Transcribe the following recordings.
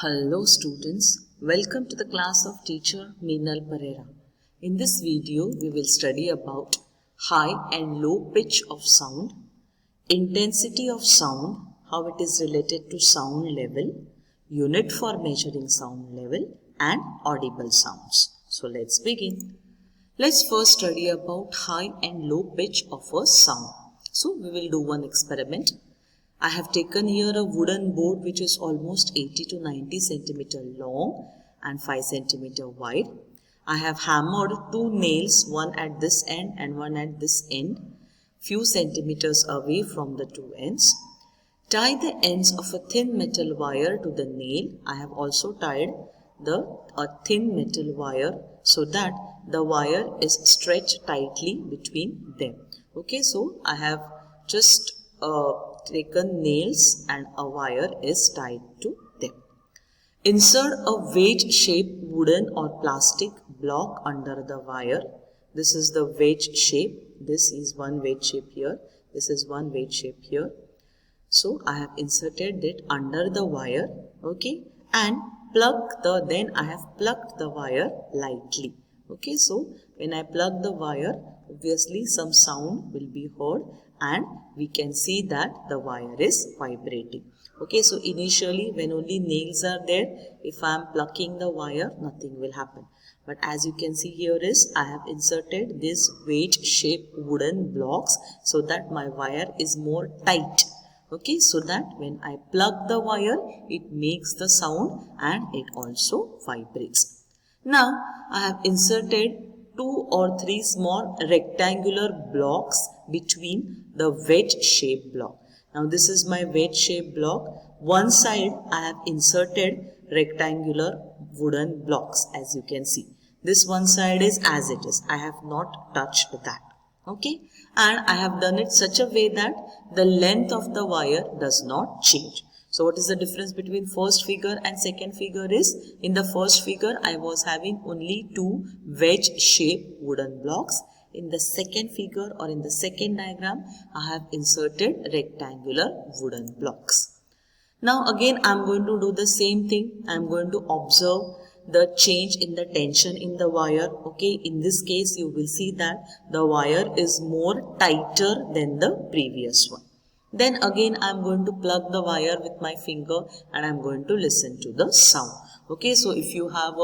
Hello students, welcome to the class of teacher Meenal Pereira. In this video, we will study about high and low pitch of sound, intensity of sound, how it is related to sound level, unit for measuring sound level and audible sounds. So let's begin. Let's first study about high and low pitch of a sound. So we will do one experiment. I have taken here a wooden board which is almost 80 to 90 centimeter long and 5 centimeter wide. I have hammered two nails, one at this end and one at this end, few centimeters away from the two ends. Tie the ends of a thin metal wire to the nail. I have also tied a thin metal wire so that the wire is stretched tightly between them. Okay, so I have just taken nails and a wire is tied to them. Insert a wedge-shaped wooden or plastic block under the wire. This is the wedge shape. This is one wedge shape here. This is one wedge shape here. So I have inserted it under the wire. Okay, and then I have plucked the wire lightly. Okay, so when I plug the wire, obviously some sound will be heard and we can see that the wire is vibrating. Okay, so initially when only nails are there, if I am plucking the wire, nothing will happen. But as you can see here is, I have inserted this wedge-shaped wooden blocks so that my wire is more tight. Okay, so that when I plug the wire, it makes the sound and it also vibrates. Now, I have inserted 2 or 3 small rectangular blocks between the wedge-shaped block. Now, this is my wedge-shaped block. One side, I have inserted rectangular wooden blocks, as you can see. This one side is as it is. I have not touched that. Okay, and I have done it such a way that the length of the wire does not change. So what is the difference between first figure and second figure is, in the first figure I was having only 2 wedge-shaped wooden blocks. In the second figure or in the second diagram, I have inserted rectangular wooden blocks. Now again I am going to do the same thing. I am going to observe the change in the tension in the wire. Okay, in this case you will see that the wire is more tighter than the previous one. Then again I am going to plug the wire with my finger and I am going to listen to the sound. Okay, so if you have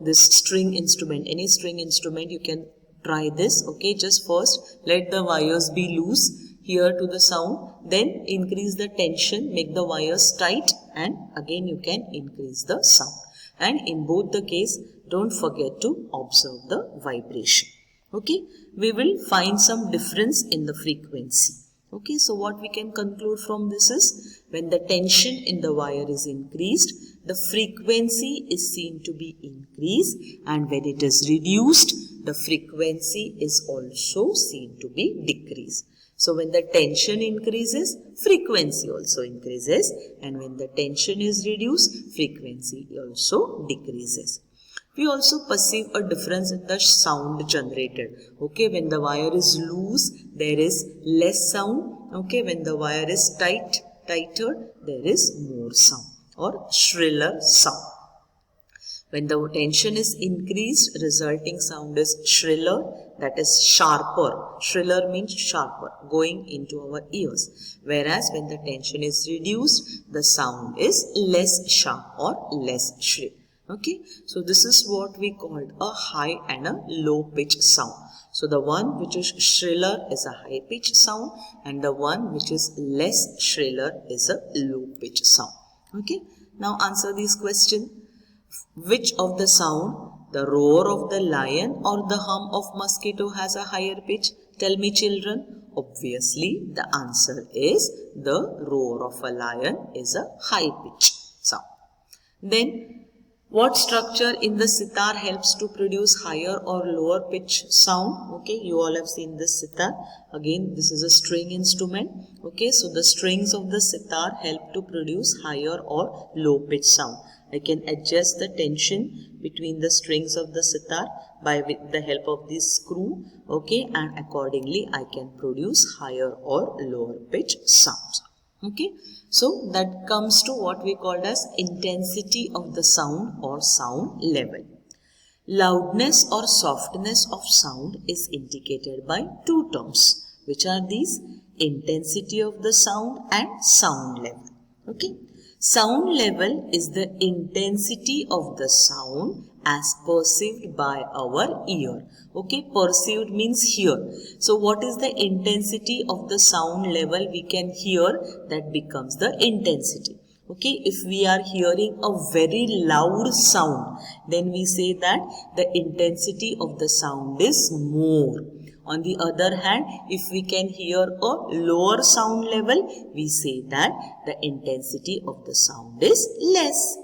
this string instrument, any string instrument, you can try this. Okay, just first let the wires be loose, hear to the sound, then increase the tension, make the wires tight, and again you can increase the sound. And in both the case, don't forget to observe the vibration. Okay, we will find some difference in the frequency. Okay, so what we can conclude from this is, when the tension in the wire is increased, the frequency is seen to be increased, and when it is reduced, the frequency is also seen to be decreased. So when the tension increases, frequency also increases, and when the tension is reduced, frequency also decreases. We also perceive a difference in the sound generated. Okay, when the wire is loose, there is less sound. Okay, when the wire is tighter, there is more sound or shriller sound. When the tension is increased, resulting sound is shriller, that is sharper. Shriller means sharper, going into our ears. Whereas when the tension is reduced, the sound is less sharp or less shrill. Okay, so this is what we called a high and a low pitch sound. So the one which is shriller is a high pitch sound and the one which is less shriller is a low pitch sound. Okay, now answer this question. Which of the sound, the roar of the lion or the hum of mosquito, has a higher pitch? Tell me, children. Obviously, the answer is the roar of a lion is a high pitch sound. Then, what structure in the sitar helps to produce higher or lower pitch sound? Okay, you all have seen this sitar. Again, this is a string instrument. Okay, so the strings of the sitar help to produce higher or low pitch sound. I can adjust the tension between the strings of the sitar with the help of this screw. Okay, and accordingly I can produce higher or lower pitch sounds. Okay, so that comes to what we called as intensity of the sound or sound level. Loudness or softness of sound is indicated by two terms, which are these: intensity of the sound and sound level. Okay, sound level is the intensity of the sound as perceived by our ear. Okay, perceived means hear. So what is the intensity of the sound level we can hear? That becomes the intensity. Okay, if we are hearing a very loud sound, then we say that the intensity of the sound is more. On the other hand, if we can hear a lower sound level, we say that the intensity of the sound is less.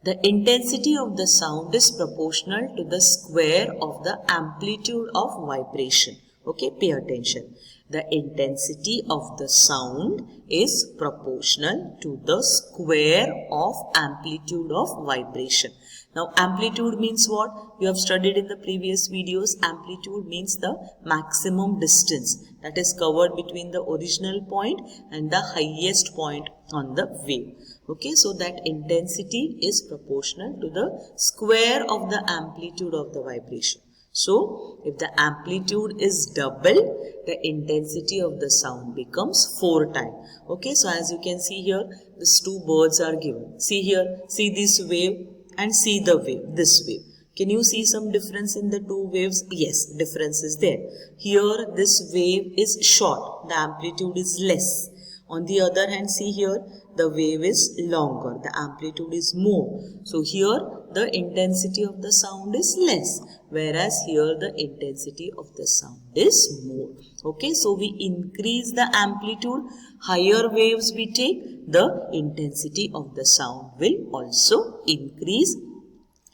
The intensity of the sound is proportional to the square of the amplitude of vibration. Okay, pay attention. The intensity of the sound is proportional to the square of amplitude of vibration. Now, amplitude means what? You have studied in the previous videos. Amplitude means the maximum distance that is covered between the original point and the highest point on the wave. Okay, so that intensity is proportional to the square of the amplitude of the vibration. So, if the amplitude is double, the intensity of the sound becomes 4 times. Okay, so as you can see here, these two birds are given. See here, see this wave and see the wave, this wave. Can you see some difference in the two waves? Yes, difference is there. Here, this wave is short, the amplitude is less. On the other hand, see here, the wave is longer, the amplitude is more. So here the intensity of the sound is less, whereas here the intensity of the sound is more. Okay, so we increase the amplitude, higher waves we take, the intensity of the sound will also increase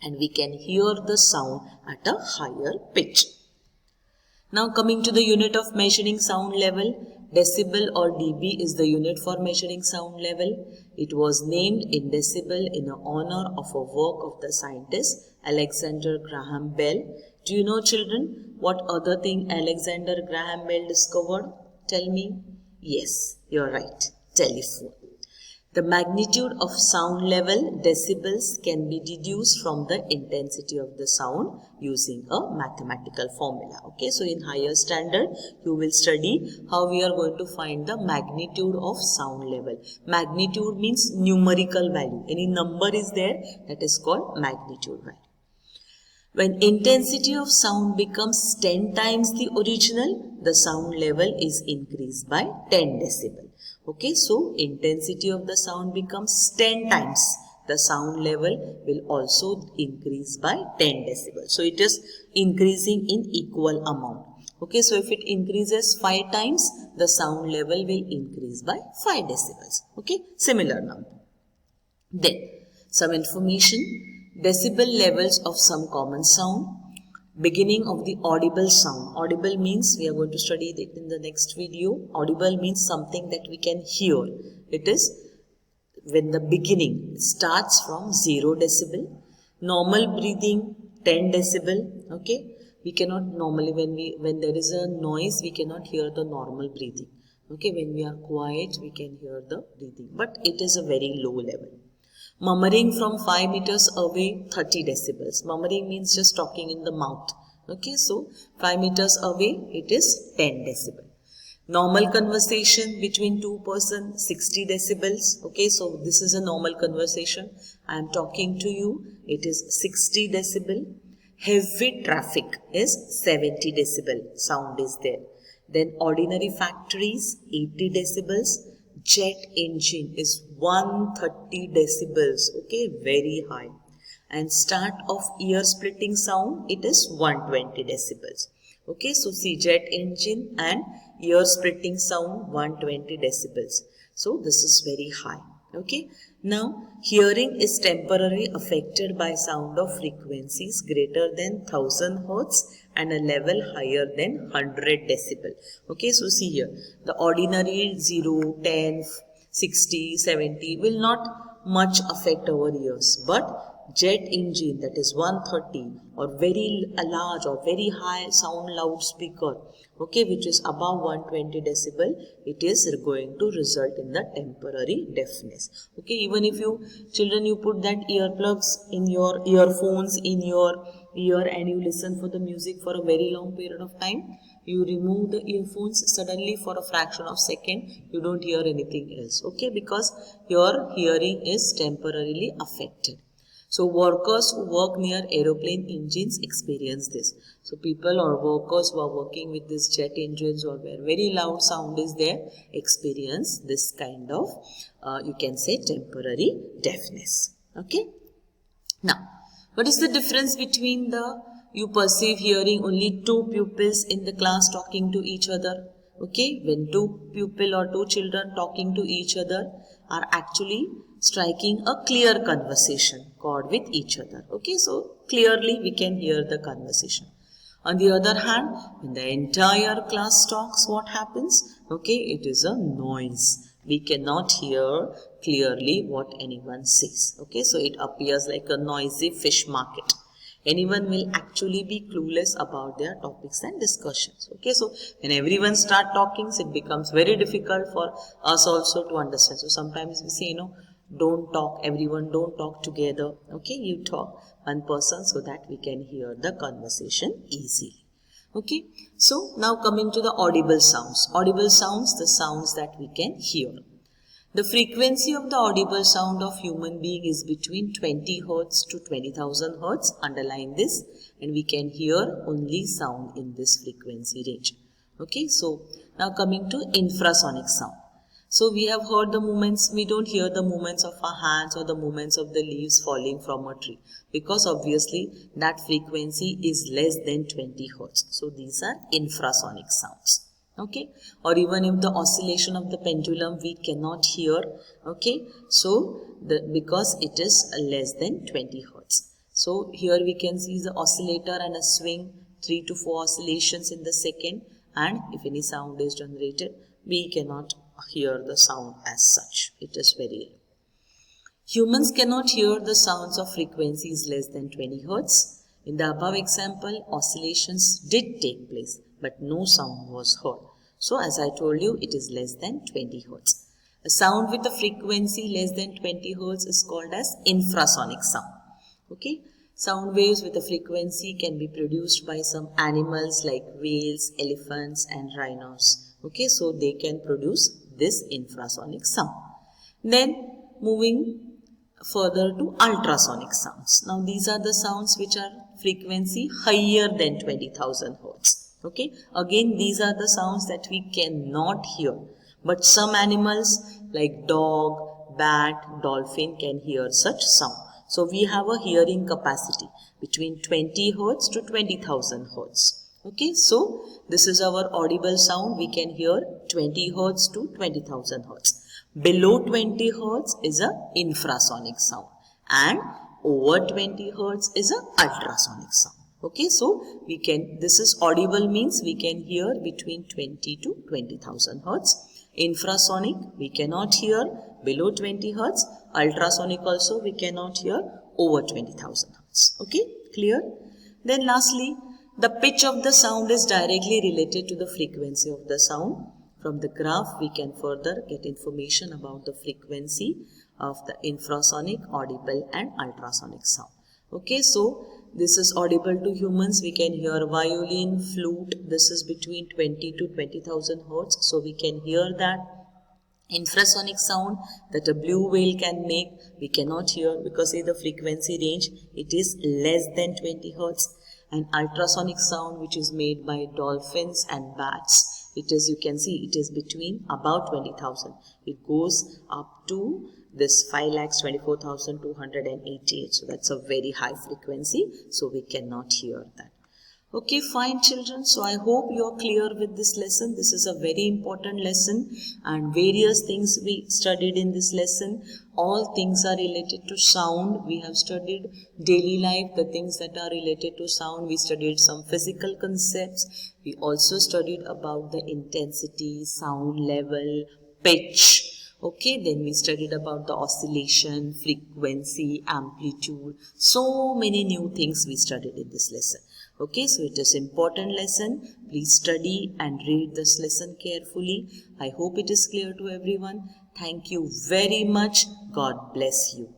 and we can hear the sound at a higher pitch. Now coming to the unit of measuring sound level, decibel or dB is the unit for measuring sound level. It was named in decibel in honor of a work of the scientist Alexander Graham Bell. Do you know, children, what other thing Alexander Graham Bell discovered? Tell me. Yes, you're right. Telephone. The magnitude of sound level, decibels, can be deduced from the intensity of the sound using a mathematical formula. Okay, so in higher standard, you will study how we are going to find the magnitude of sound level. Magnitude means numerical value. Any number is there, that is called magnitude value. When intensity of sound becomes 10 times the original, the sound level is increased by 10 decibel. Okay, so intensity of the sound becomes 10 times. The sound level will also increase by 10 decibels. So it is increasing in equal amount. Okay, so if it increases 5 times, the sound level will increase by 5 decibels. Okay, similar number. Then, some information. Decibel levels of some common sound. Beginning of the audible sound. Audible means, we are going to study it in the next video. Audible means something that we can hear. It is when the beginning starts from 0 decibel. Normal breathing 10 decibel. Okay, we cannot normally, when there is a noise, we cannot hear the normal breathing. Okay, when we are quiet, we can hear the breathing, but it is a very low level. Murmuring from 5 meters away, 30 decibels. Murmuring means just talking in the mouth. Okay, so 5 meters away, it is 10 decibel. Normal conversation between two persons, 60 decibels. Okay, so this is a normal conversation. I am talking to you. It is 60 decibel. Heavy traffic is 70 decibel. Sound is there. Then ordinary factories, 80 decibels. Jet engine is 130 decibels. Okay, very high. And start of ear splitting sound, it is 120 decibels. Okay, so see, jet engine and ear splitting sound 120 decibels. So this is very high. Okay, now hearing is temporarily affected by sound of frequencies greater than 1000 Hertz and a level higher than 100 decibel. Okay, so see here, the ordinary 0, 10, 60, 70 will not much affect our ears. But jet engine, that is 130 or very large or very high sound loudspeaker, okay, which is above 120 decibel, it is going to result in the temporary deafness. Okay, even if you children, you put that earplugs in your earphones in your ear and you listen for the music for a very long period of time, you remove the earphones, suddenly for a fraction of second you don't hear anything else, okay, because your hearing is temporarily affected. So workers who work near aeroplane engines experience this. So people or workers who are working with these jet engines or where very loud sound is there experience this kind of you can say temporary deafness. Okay. Now, what is the difference between you perceive hearing only two pupils in the class talking to each other? Okay, when two pupil or two children talking to each other are actually striking a clear conversation chord with each other. Okay, so clearly we can hear the conversation. On the other hand, when the entire class talks, what happens? Okay, it is a noise. We cannot hear clearly what anyone says. Okay, so it appears like a noisy fish market. Anyone will actually be clueless about their topics and discussions. Okay, so when everyone start talking, it becomes very difficult for us also to understand. So sometimes we say, don't talk, everyone don't talk together. Okay, you talk one person so that we can hear the conversation easily. Okay, so now coming to the audible sounds. Audible sounds, the sounds that we can hear. The frequency of the audible sound of human being is between 20 Hz to 20,000 Hz. Underline this, and we can hear only sound in this frequency range. Okay, so now coming to infrasonic sound. So we have heard the movements, we don't hear the movements of our hands or the movements of the leaves falling from a tree, because obviously that frequency is less than 20 Hz. So these are infrasonic sounds. Okay, or even if the oscillation of the pendulum we cannot hear. Okay, so because it is less than 20 Hz. So here we can see the oscillator and a swing, 3 to 4 oscillations in the second, and if any sound is generated, we cannot hear the sound as such. It is very low. Humans cannot hear the sounds of frequencies less than 20 Hz. In the above example, oscillations did take place, but no sound was heard. So as I told you, it is less than 20 Hz. A sound with a frequency less than 20 Hz is called as infrasonic sound. Okay, sound waves with a frequency can be produced by some animals like whales, elephants and rhinos. Okay, so they can produce this infrasonic sound. Then moving further to ultrasonic sounds. Now these are the sounds which are frequency higher than 20,000 Hz. Okay, again these are the sounds that we cannot hear, but some animals like dog, bat, dolphin can hear such sound. So we have a hearing capacity between 20 Hz to 20,000 Hz. Okay, so this is our audible sound. We can hear 20 Hz to 20,000 Hz. Below 20 Hz is a infrasonic sound, and over 20 Hz is a ultrasonic sound. Okay, so we can, this is audible means we can hear between 20 to 20,000 Hz. Infrasonic we cannot hear below 20 Hz. Ultrasonic also we cannot hear over 20,000 Hz. Okay, clear? Then lastly, the pitch of the sound is directly related to the frequency of the sound. From the graph we can further get information about the frequency of the infrasonic, audible and ultrasonic sound. Okay, so this is audible to humans. We can hear violin, flute. This is between 20 to 20,000 Hz. So we can hear that. Infrasonic sound that a blue whale can make, we cannot hear because the frequency range, it is less than 20 Hz. And ultrasonic sound which is made by dolphins and bats, it is, you can see, it is between about 20,000. It goes up to this 5,24,288. So that's a very high frequency. So we cannot hear that. Okay, fine children. So I hope you are clear with this lesson. This is a very important lesson and various things we studied in this lesson. All things are related to sound. We have studied daily life, the things that are related to sound. We studied some physical concepts. We also studied about the intensity, sound level, pitch. Okay, then we studied about the oscillation, frequency, amplitude, so many new things we studied in this lesson. Okay, so it is important lesson. Please study and read this lesson carefully. I hope it is clear to everyone. Thank you very much. God bless you.